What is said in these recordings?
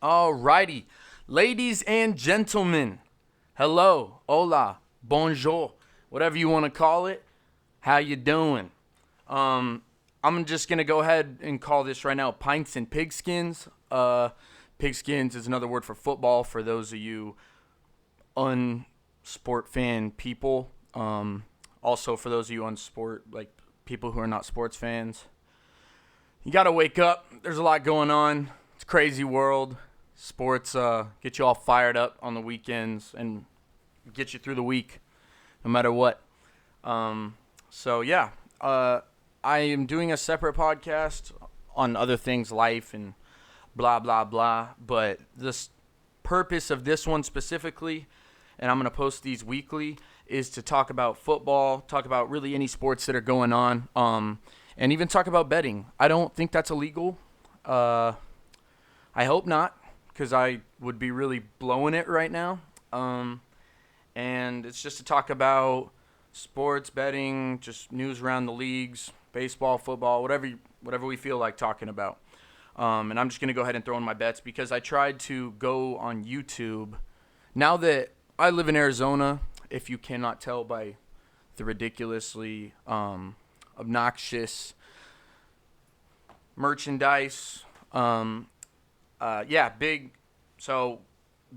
Alrighty, ladies and gentlemen, hello, hola, bonjour, whatever you want to call it. How you doing? Um, I'm just gonna go ahead and call this right now pints and pigskins. Pigskins is another word for football for those of you unsport fan people. Also for those of you unsport like people who are not sports fans. You gotta wake up. There's a lot going on. It's a crazy world. Sports get you all fired up on the weekends and get you through the week, no matter what. So yeah, I am doing a separate podcast on other things, life and blah blah blah. But the purpose of this one specifically, and I'm gonna post these weekly, is to talk about football, talk about really any sports that are going on, and even talk about betting. I don't think that's illegal. I hope not, because I would be really blowing it right now. And it's just to talk about sports, betting, just news around the leagues, baseball, football, whatever we feel like talking about. And I'm just gonna go ahead and throw in my bets because I tried to go on YouTube. Now that I live in Arizona, if you cannot tell by the ridiculously obnoxious merchandise,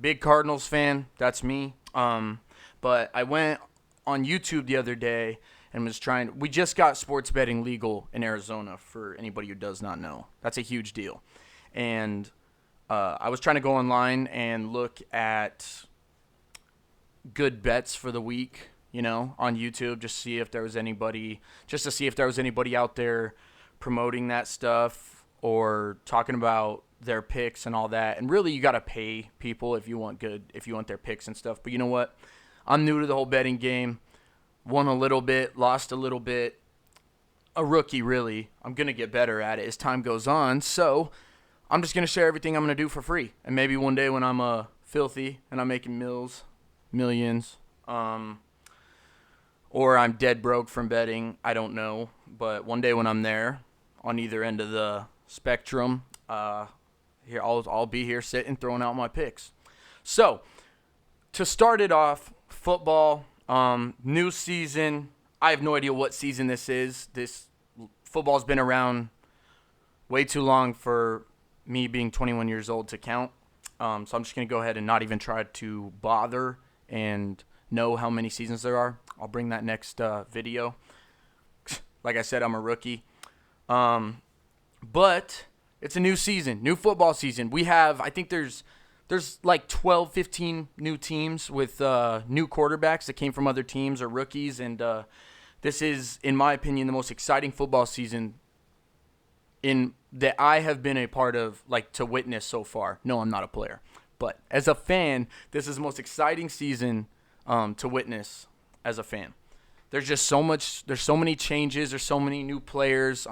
big Cardinals fan. That's me. But I went on YouTube the other day and was trying. We just got sports betting legal in Arizona. For anybody who does not know, that's a huge deal. And I was trying to go online and look at good bets for the week, on YouTube, just to see if there was anybody out there promoting that stuff or talking about their picks and all that. And really, you got to pay people if you want their picks and stuff. But you know what? I'm new to the whole betting game. Won a little bit, lost a little bit. A rookie, really. I'm going to get better at it as time goes on. So I'm just going to share everything I'm going to do for free. And maybe one day when I'm filthy and I'm making millions, or I'm dead broke from betting, I don't know. But one day when I'm there on either end of the spectrum, here I'll be here sitting throwing out my picks. So to start it off, football, new season. I have no idea what season this is. This football's been around way too long for me being 21 years old to count. So I'm just gonna go ahead and not even try to bother and know how many seasons there are. I'll bring that next video. Like I said, I'm a rookie. But it's a new season, new football season. I think there's like 12, 15 new teams with new quarterbacks that came from other teams or rookies. And this is, in my opinion, the most exciting football season that I have been a part of, like, to witness so far. No, I'm not a player. But as a fan, this is the most exciting season to witness as a fan. There's so many changes. There's so many new players.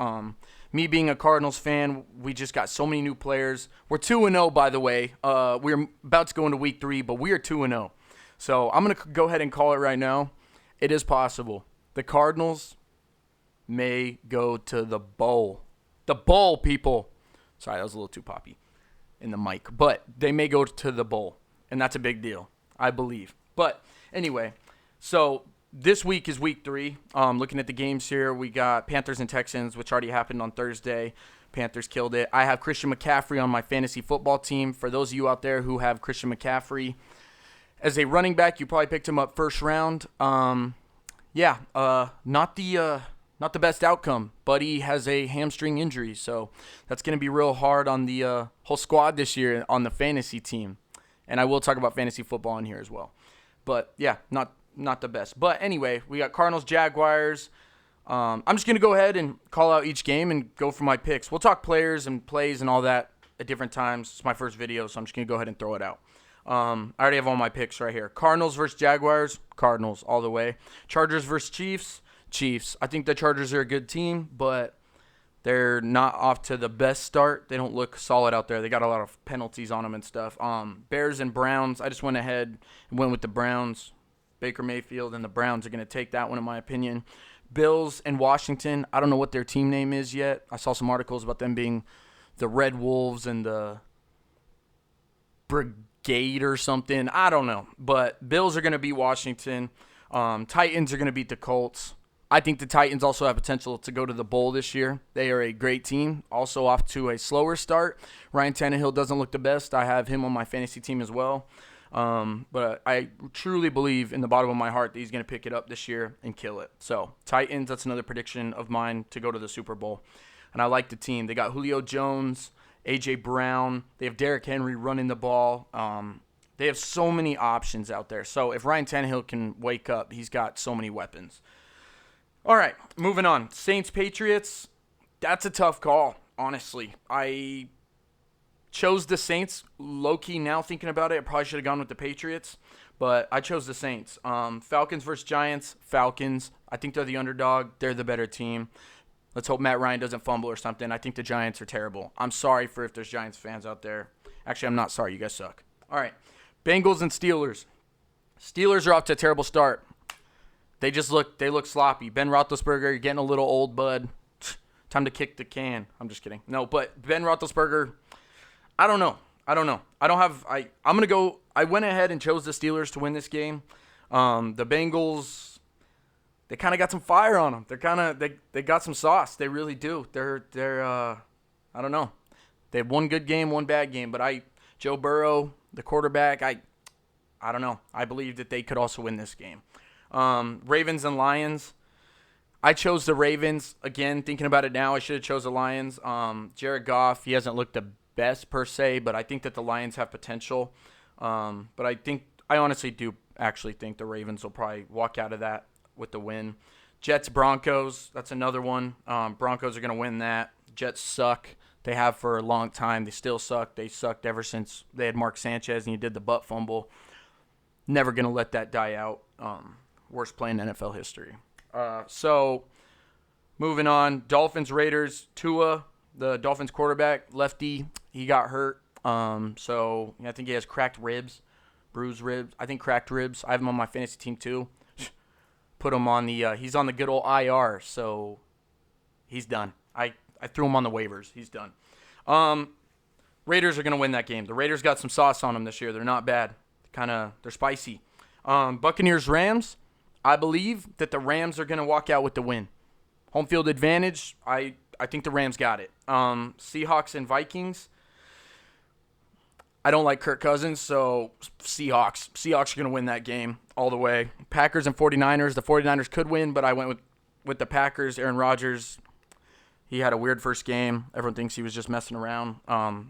Me being a Cardinals fan, we just got so many new players. We're 2-0, by the way. We're about to go into week 3, but we are 2-0. So I'm going to go ahead and call it right now. It is possible. The Cardinals may go to the bowl. The bowl, people. Sorry, that was a little too poppy in the mic. But they may go to the bowl, and that's a big deal, I believe. But anyway, so this week is week 3. Looking at the games here, we got Panthers and Texans, which already happened on Thursday. Panthers killed it. I have Christian McCaffrey on my fantasy football team. For those of you out there who have Christian McCaffrey as a running back, you probably picked him up first round. Not the best outcome, but he has a hamstring injury, so that's going to be real hard on the whole squad this year on the fantasy team. And I will talk about fantasy football in here as well. But yeah, not the best. But anyway, we got Cardinals, Jaguars. I'm just going to go ahead and call out each game and go for my picks. We'll talk players and plays and all that at different times. It's my first video, so I'm just going to go ahead and throw it out. I already have all my picks right here. Cardinals versus Jaguars. Cardinals all the way. Chargers versus Chiefs. Chiefs. I think the Chargers are a good team, but they're not off to the best start. They don't look solid out there. They got a lot of penalties on them and stuff. Bears and Browns. I just went ahead and went with the Browns. Baker Mayfield and the Browns are going to take that one, in my opinion. Bills and Washington. I don't know what their team name is yet. I saw some articles about them being the Red Wolves and the Brigade or something. I don't know. But Bills are going to beat Washington. Titans are going to beat the Colts. I think the Titans also have potential to go to the bowl this year. They are a great team, also off to a slower start. Ryan Tannehill doesn't look the best. I have him on my fantasy team as well. But I truly believe in the bottom of my heart that he's going to pick it up this year and kill it. So, Titans, that's another prediction of mine to go to the Super Bowl. And I like the team. They got Julio Jones, A.J. Brown. They have Derrick Henry running the ball. They have so many options out there. So, if Ryan Tannehill can wake up, he's got so many weapons. All right, moving on. Saints-Patriots, that's a tough call, honestly. I chose the Saints. Low-key now thinking about it, I probably should have gone with the Patriots, but I chose the Saints. Falcons versus Giants, Falcons. I think they're the underdog. They're the better team. Let's hope Matt Ryan doesn't fumble or something. I think the Giants are terrible. I'm sorry for if there's Giants fans out there. Actually, I'm not sorry. You guys suck. All right, Bengals and Steelers. Steelers are off to a terrible start. They look sloppy. Ben Roethlisberger, you're getting a little old, bud. Time to kick the can. I'm just kidding. No, but Ben Roethlisberger, I don't know. I'm going to go. I went ahead and chose the Steelers to win this game. The Bengals, they kind of got some fire on them. They got some sauce. They really do. They're I don't know. They have one good game, one bad game, but Joe Burrow, the quarterback, I don't know. I believe that they could also win this game. Ravens and Lions. I chose the Ravens. Again, thinking about it now, I should have chose the Lions. Jared Goff, he hasn't looked the best per se, but I think that the Lions have potential. But I honestly do actually think the Ravens will probably walk out of that with the win. Jets, Broncos, that's another one. Broncos are going to win that. Jets suck. They have for a long time. They still suck. They sucked ever since they had Mark Sanchez and he did the butt fumble. Never going to let that die out. Worst play in NFL history. So, moving on. Dolphins, Raiders. Tua, the Dolphins quarterback, lefty, he got hurt. So, I think he has cracked ribs, bruised ribs. I think cracked ribs. I have him on my fantasy team too. Put him on he's on the good old IR, so he's done. I threw him on the waivers. He's done. Raiders are going to win that game. The Raiders got some sauce on them this year. They're not bad. They're spicy. Buccaneers, Rams. I believe that the Rams are going to walk out with the win. Home field advantage, I think the Rams got it. Seahawks and Vikings. I don't like Kirk Cousins, so Seahawks. Seahawks are going to win that game all the way. Packers and 49ers. The 49ers could win, but I went with the Packers. Aaron Rodgers, he had a weird first game. Everyone thinks he was just messing around.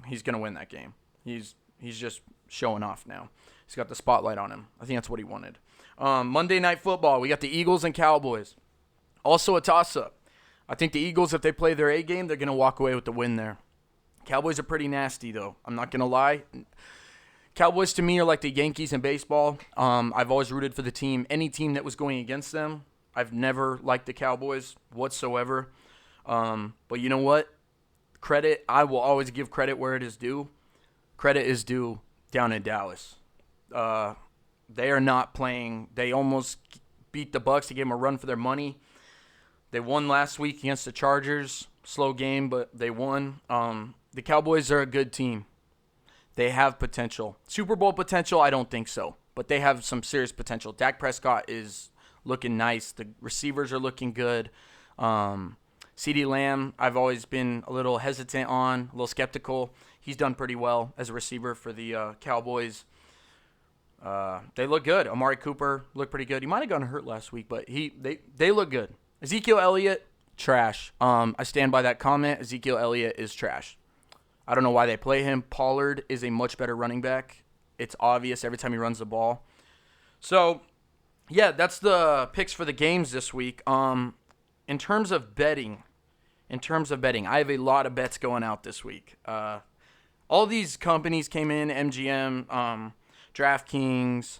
He's going to win that game. He's just showing off now. He's got the spotlight on him. I think that's what he wanted. Monday Night Football, we got the Eagles and Cowboys. Also a toss-up. I think the Eagles, if they play their A game, they're going to walk away with the win there. Cowboys are pretty nasty, though. I'm not going to lie. Cowboys, to me, are like the Yankees in baseball. I've always rooted for the team. Any team that was going against them, I've never liked the Cowboys whatsoever. But you know what? Credit, I will always give credit where it is due. Credit is due down in Dallas. They are not playing. They almost beat the Bucs. They gave them a run for their money. They won last week against the Chargers. Slow game, but they won. The Cowboys are a good team. They have potential. Super Bowl potential, I don't think so. But they have some serious potential. Dak Prescott is looking nice. The receivers are looking good. CeeDee Lamb, I've always been a little hesitant on, a little skeptical. He's done pretty well as a receiver for the Cowboys. They look good. Amari Cooper looked pretty good. He might have gotten hurt last week, but they look good. Ezekiel Elliott, trash. I stand by that comment. Ezekiel Elliott is trash. I don't know why they play him. Pollard is a much better running back. It's obvious every time he runs the ball. So, yeah, that's the picks for the games this week. In terms of betting, I have a lot of bets going out this week. All these companies came in, MGM, DraftKings,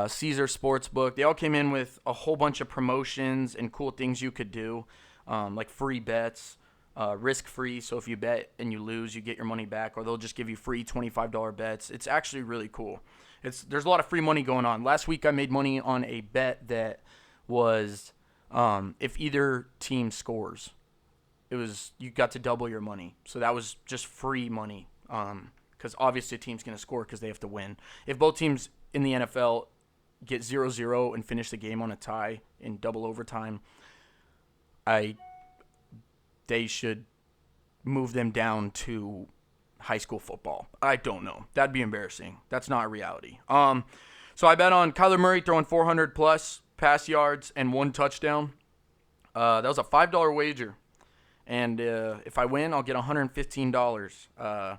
Caesar Sportsbook. They all came in with a whole bunch of promotions and cool things you could do, like free bets, risk-free. So if you bet and you lose, you get your money back, or they'll just give you free $25 bets. It's actually really cool. There's a lot of free money going on. Last week I made money on a bet that was if either team scores, you got to double your money. So that was just free money. Because because obviously a team's going to score because they have to win. If both teams in the NFL get 0-0 and finish the game on a tie in double overtime, they should move them down to high school football. I don't know. That'd be embarrassing. That's not a reality. So I bet on Kyler Murray throwing 400-plus pass yards and 1 touchdown. That was a $5 wager. And if I win, I'll get $115.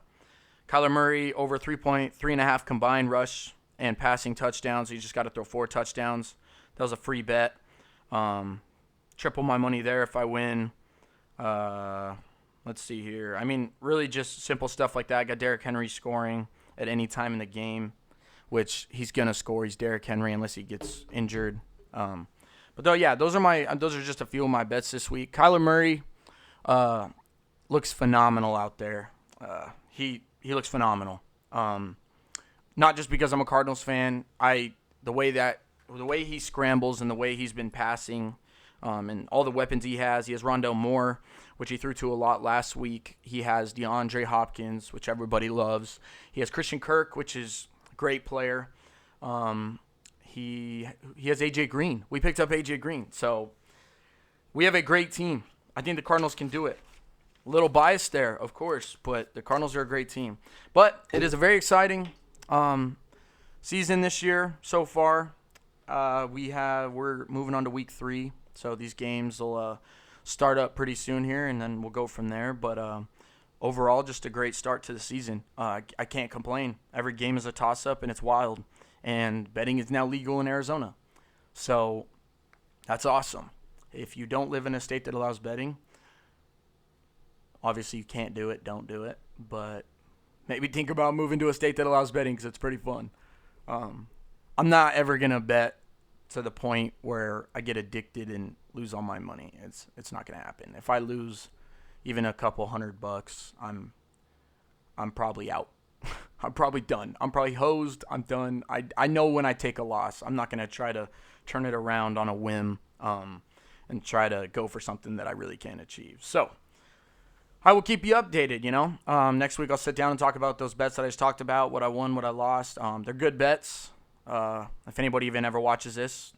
Kyler Murray over 3.5 combined rush and passing touchdowns. You just got to throw 4 touchdowns. That was a free bet. Triple my money there if I win. Let's see here. I mean, really just simple stuff like that. I got Derrick Henry scoring at any time in the game, which he's going to score. He's Derrick Henry unless he gets injured. But though, yeah, those are just a few of my bets this week. Kyler Murray looks phenomenal out there. He looks phenomenal. Not just because I'm a Cardinals fan. The way he scrambles and the way he's been passing, and all the weapons he has Rondale Moore, which he threw to a lot last week. He has DeAndre Hopkins, which everybody loves. He has Christian Kirk, which is a great player. He has A.J. Green. We picked up A.J. Green. So we have a great team. I think the Cardinals can do it. A little biased there, of course, but the Cardinals are a great team. But it is a very exciting season this year so far. We're moving on to week 3, so these games will start up pretty soon here, and then we'll go from there. But overall, just a great start to the season. I can't complain. Every game is a toss-up, and it's wild. And betting is now legal in Arizona. So that's awesome. If you don't live in a state that allows betting, obviously you can't do it, don't do it. But maybe think about moving to a state that allows betting because it's pretty fun. I'm not ever going to bet to the point where I get addicted and lose all my money. It's not going to happen. If I lose even a couple $100, I'm probably out. I'm probably done. I'm probably hosed. I'm done. I know when I take a loss. I'm not going to try to turn it around on a whim and try to go for something that I really can't achieve. So I will keep you updated, Next week I'll sit down and talk about those bets that I just talked about, what I won, what I lost. They're good bets. If anybody even ever watches this,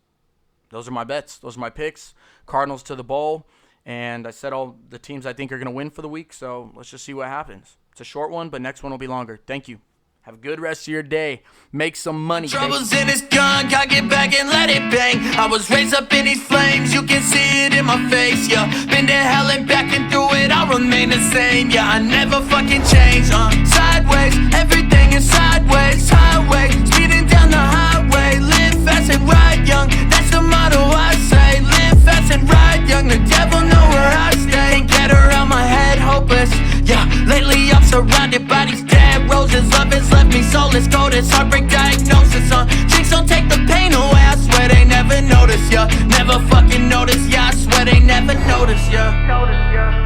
those are my bets. Those are my picks. Cardinals to the bowl. And I said all the teams I think are going to win for the week, so let's just see what happens. It's a short one, but next one will be longer. Thank you. Have a good rest of your day. Make some money. Troubles in his gun, can't get back and let it bang. I was raised up in these flames, you can see it in my face, yeah. Been to hell and back and through it, I'll remain the same, yeah. I never fucking change, sideways, everything is sideways, highway, speeding down the highway, live fast and ride young, that's the motto I say, live fast and ride young, the devil know where I stay, can't get around my head, hopeless, yeah. Lately I'm surrounded by these dead roses, love has left me soulless, cold as heartbreak diagnosis, chicks don't take the pain away, I swear they never notice, yeah. Never fucking notice, yeah, I swear they never notice, yeah.